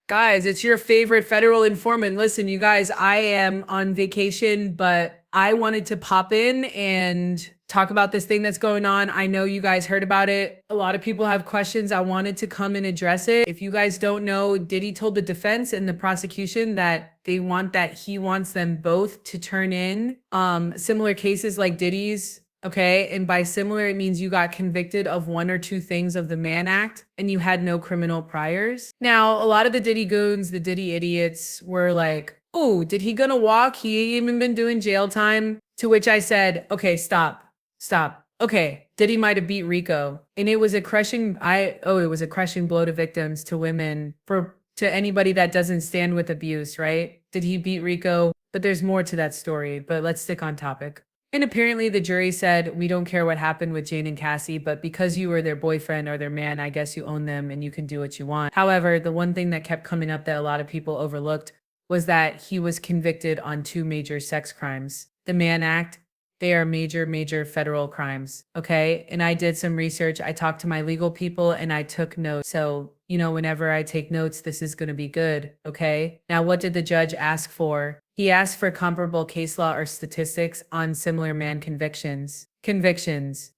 Guys, it's your favorite federal informant. Listen, you guys, I am on vacation, but I wanted to pop in and talk about this thing that's going on. I know you guys heard about it. A lot of people have questions. I wanted to come and address it. If you guys don't know, Diddy told the defense and the prosecution that he wants them both to turn in similar cases like Diddy's. Okay. And by similar, it means you got convicted of one or two things of the Mann Act and you had no criminal priors. Now, a lot of the Diddy goons, the Diddy idiots were like, oh, did he gonna walk? He ain't even been doing jail time. To which I said, okay, stop. Okay, Diddy might have beat Rico. And it was a crushing blow to victims, to women, to anybody that doesn't stand with abuse, right? Did he beat Rico? But there's more to that story, but let's stick on topic. And apparently the jury said, we don't care what happened with Jane and Cassie, but because you were their boyfriend or their man, I guess you own them and you can do what you want. However, the one thing that kept coming up that a lot of people overlooked was that he was convicted on two major sex crimes. The Mann Act, they are major federal crimes. Okay. And I did some research. I talked to my legal people and I took notes. So, whenever I take notes, this is going to be good. Okay. Now, what did the judge ask for? He asked for comparable case law or statistics on similar Mann convictions.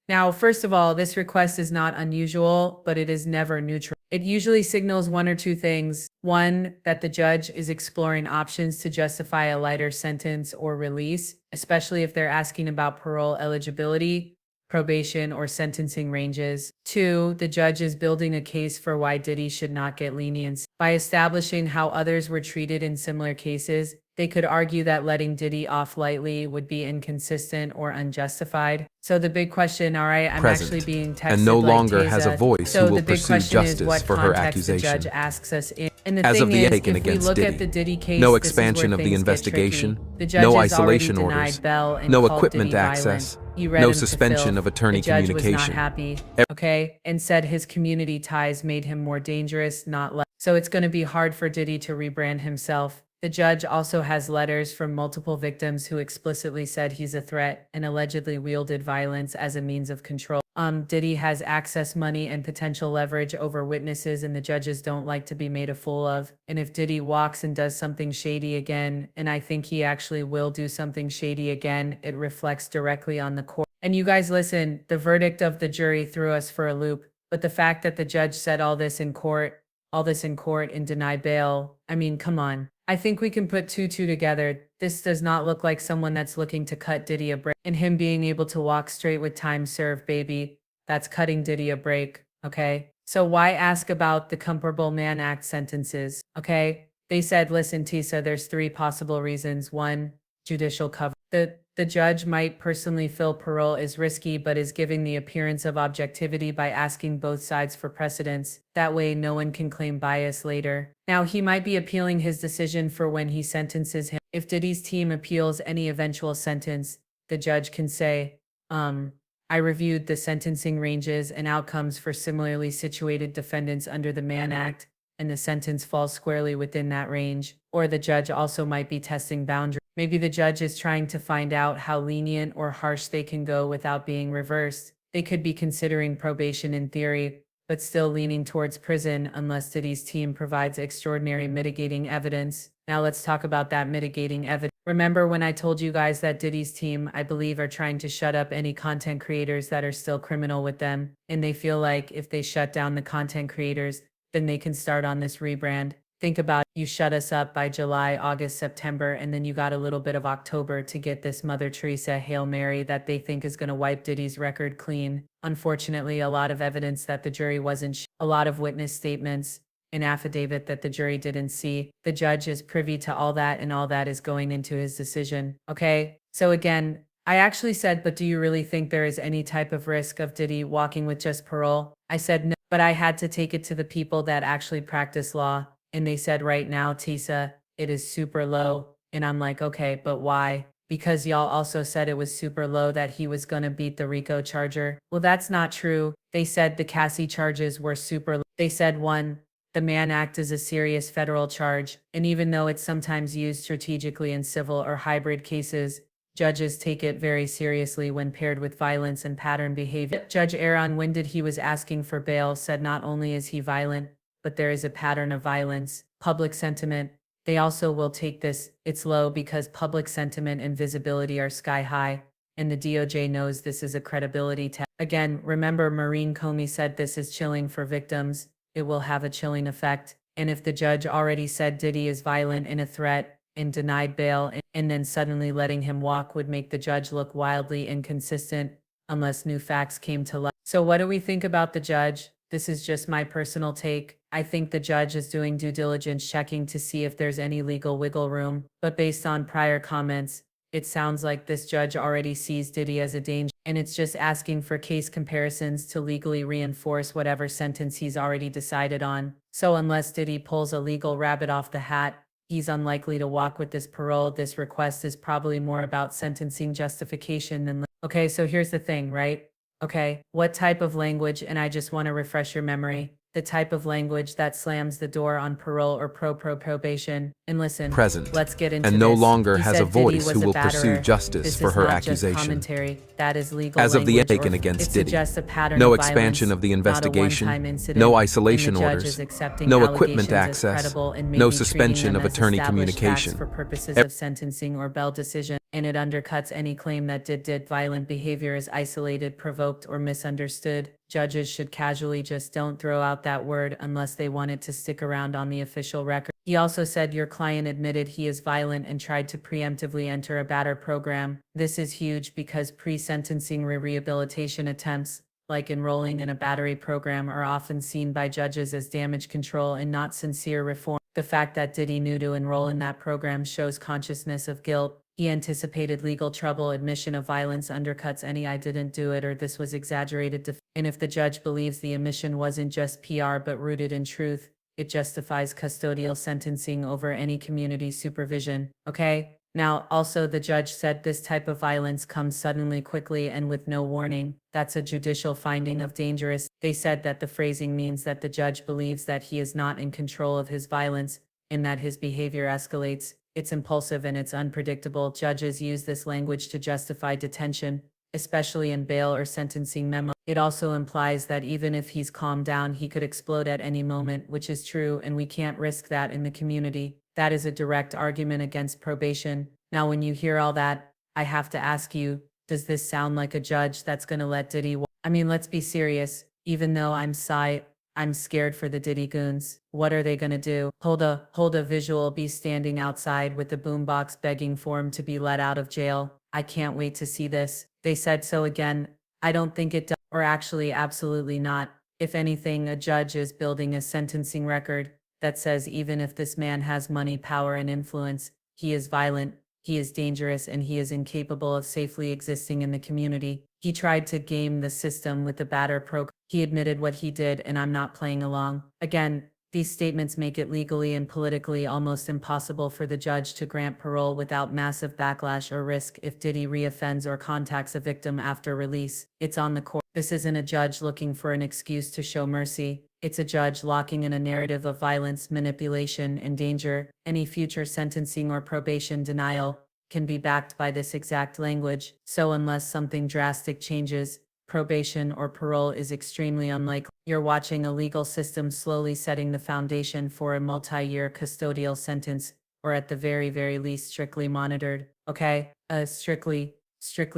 Now, first of all, this request is not unusual, but it is never neutral. It usually signals one or two things. One, that the judge is exploring options to justify a lighter sentence or release, especially if they're asking about parole eligibility, probation, or sentencing ranges. Two, the judge is building a case for why Diddy should not get lenience. By establishing how others were treated in similar cases, they could argue that letting Diddy off lightly would be inconsistent or unjustified. So the big question, all right, I'm actually being texted and no like longer Teza. has a voice So who will the big pursue question is justice what for her context the accusation. judge asks us in. And the As thing of the is, taken if we against look Diddy, at the Diddy case, no this is where expansion of the things get investigation, tricky. The judge no has already isolation denied orders, bail and no called equipment Diddy access, violent. He read no him to suspension filth. of attorney The judge was not communication. happy, okay, and said his community ties made him more dangerous, not less. So it's going to be hard for Diddy to rebrand himself. The judge also has letters from multiple victims who explicitly said he's a threat and allegedly wielded violence as a means of control. Diddy has access money and potential leverage over witnesses, and the judges don't like to be made a fool of. And if Diddy walks and does something shady again, and I think he actually will do something shady again, it reflects directly on the court. And you guys listen, the verdict of the jury threw us for a loop, but the fact that the judge said all this in court and denied bail, I mean, come on. I think we can put two together. This does not look like someone that's looking to cut Diddy a break. And him being able to walk straight with time served, baby, that's cutting Diddy a break, okay? So why ask about the comparable Mann Act sentences, okay? They said, listen, Tisa, there's three possible reasons. One, judicial cover. The judge might personally feel parole is risky, but is giving the appearance of objectivity by asking both sides for precedence. That way, no one can claim bias later. Now, he might be appealing his decision for when he sentences him. If Diddy's team appeals any eventual sentence, the judge can say, I reviewed the sentencing ranges and outcomes for similarly situated defendants under the Mann Act, and the sentence falls squarely within that range. Or the judge also might be testing boundaries. Maybe the judge is trying to find out how lenient or harsh they can go without being reversed. They could be considering probation in theory, but still leaning towards prison unless Diddy's team provides extraordinary mitigating evidence. Now let's talk about that mitigating evidence. Remember when I told you guys that Diddy's team, I believe, are trying to shut up any content creators that are still criminal with them, and they feel like if they shut down the content creators, then they can start on this rebrand. Think about it. You shut us up by July, August, September, and then you got a little bit of October to get this Mother Teresa Hail Mary that they think is going to wipe Diddy's record clean. Unfortunately, a lot of evidence that the jury wasn't, a lot of witness statements, an affidavit that the jury didn't see. The judge is privy to all that, and all that is going into his decision. Okay? So again, I actually said, but do you really think there is any type of risk of Diddy walking with just parole? I said no, but I had to take it to the people that actually practice law. And they said, right now, Tisa, it is super low. And I'm like, okay, but why? Because y'all also said it was super low that he was going to beat the Rico charger. Well, that's not true. They said the Cassie charges were super low. They said, one, the Mann Act is a serious federal charge. And even though it's sometimes used strategically in civil or hybrid cases, judges take it very seriously when paired with violence and pattern behavior. Judge Aaron, when he was asking for bail, said not only is he violent, but there is a pattern of violence. Public sentiment. They also will take this, it's low because public sentiment and visibility are sky high, and the DOJ knows this is a credibility test. Again, remember Maureen Comey said this is chilling for victims. It will have a chilling effect. And if the judge already said Diddy is violent and a threat and denied bail, and then suddenly letting him walk would make the judge look wildly inconsistent unless new facts came to light. So what do we think about the judge? This is just my personal take. I think the judge is doing due diligence checking to see if there's any legal wiggle room, but based on prior comments, it sounds like this judge already sees Diddy as a danger, and it's just asking for case comparisons to legally reinforce whatever sentence he's already decided on. So unless Diddy pulls a legal rabbit off the hat, he's unlikely to walk with this parole. This request is probably more about sentencing justification than... Okay, so here's the thing, right? Okay, what type of language, and I just want to refresh your memory, the type of language that slams the door on parole or probation. And listen, present, let's get into and no this. longer He has said a voice Diddy who was will a pursue batterer. justice This for is her not just accusation. commentary. That is legal As of the language, taken or against it Diddy, suggests a pattern no of expansion violence, of the not a investigation, one-time incident, no and the isolation judge orders, is accepting no equipment allegations as access, credible and no maybe suspension treating them of as attorney established facts communication. for purposes of sentencing or bail decision, and it undercuts any claim that did violent behavior is isolated, provoked, or misunderstood. Judges should casually just don't throw out that word unless they want it to stick around on the official record. He also said your client admitted he is violent and tried to preemptively enter a batter program. This is huge because pre-sentencing rehabilitation attempts, like enrolling in a battery program, are often seen by judges as damage control and not sincere reform. The fact that Diddy knew to enroll in that program shows consciousness of guilt. He anticipated legal trouble. Admission of violence undercuts any "I didn't do it" or "this was exaggerated." And if the judge believes the admission wasn't just PR but rooted in truth, it justifies custodial sentencing over any community supervision. Okay? Now, also the judge said this type of violence comes suddenly, quickly, and with no warning. That's a judicial finding of dangerous. They said that the phrasing means that the judge believes that he is not in control of his violence and that his behavior escalates. It's impulsive and it's unpredictable. Judges use this language to justify detention, especially in bail or sentencing memo. It also implies that even if he's calmed down, he could explode at any moment, which is true, and we can't risk that in the community. That is a direct argument against probation. Now, when you hear all that, I have to ask you, does this sound like a judge that's going to let Diddy I mean, let's be serious. Even though I'm scared for the Diddy goons. What are they gonna do? Hold a visual, be standing outside with the boombox begging for him to be let out of jail. I can't wait to see this. They said so again. I don't think it does, or actually absolutely not. If anything, a judge is building a sentencing record that says even if this man has money, power, and influence, he is violent, he is dangerous, and he is incapable of safely existing in the community. He tried to game the system with the batter program. He admitted what he did, and I'm not playing along. Again, these statements make it legally and politically almost impossible for the judge to grant parole without massive backlash or risk if Diddy reoffends or contacts a victim after release. It's on the court. This isn't a judge looking for an excuse to show mercy. It's a judge locking in a narrative of violence, manipulation, and danger. Any future sentencing or probation denial can be backed by this exact language. So unless something drastic changes, probation or parole is extremely unlikely. You're watching a legal system slowly setting the foundation for a multi-year custodial sentence, or at the very, very least, strictly monitored. Okay? Strictly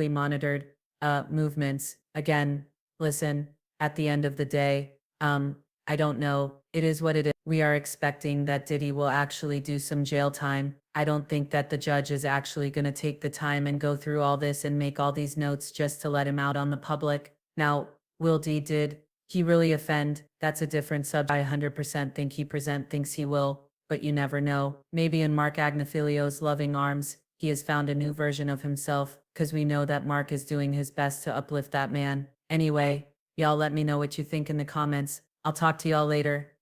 monitored movements. Again, listen, at the end of the day, I don't know. It is what it is. We are expecting that Diddy will actually do some jail time. I don't think that the judge is actually going to take the time and go through all this and make all these notes just to let him out on the public. Now, will did he really offend? That's a different subject. I 100% think he thinks he will, but you never know. Maybe in Mark Agnifilio's loving arms, he has found a new version of himself, because we know that Mark is doing his best to uplift that man. Anyway, y'all let me know what you think in the comments. I'll talk to y'all later.